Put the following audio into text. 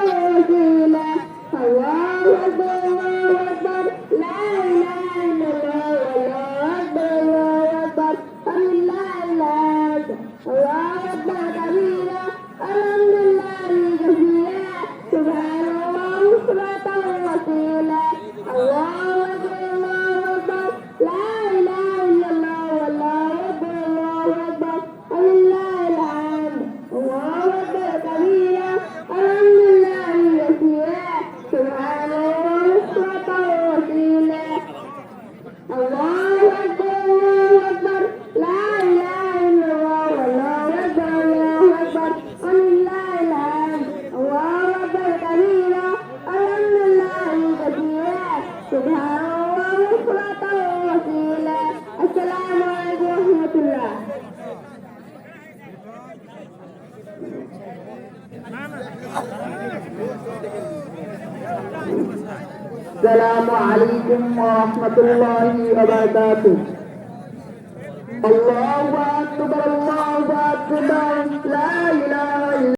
وسيلة الله أكبر الله أكبر لا إله إلا الله والله أكبر الله أكبر ولله الحمد الله أكبر كبيرا الحمد لله كثيرا سبحان الله بكرة وأصيلا الله أكبر الله أكبر لا إله إلا الله والله أكبر الله أكبر ولله الحمد الله أكبر كبيرا الحمد لله كثيرا سبحان الله بكرة وأصيلا الله أكبر الله أكبر لا إله إلا الله والله أكبر الله أكبر ولله الحمد الله أكبر كبيرا الحمد لله كثيرا سبحان الله بكرة وأصيلا السلام عليكم ورحمة الله. السلام عليكم ورحمة الله وبركاته. الله أكبر الله أكبر لا إله إلا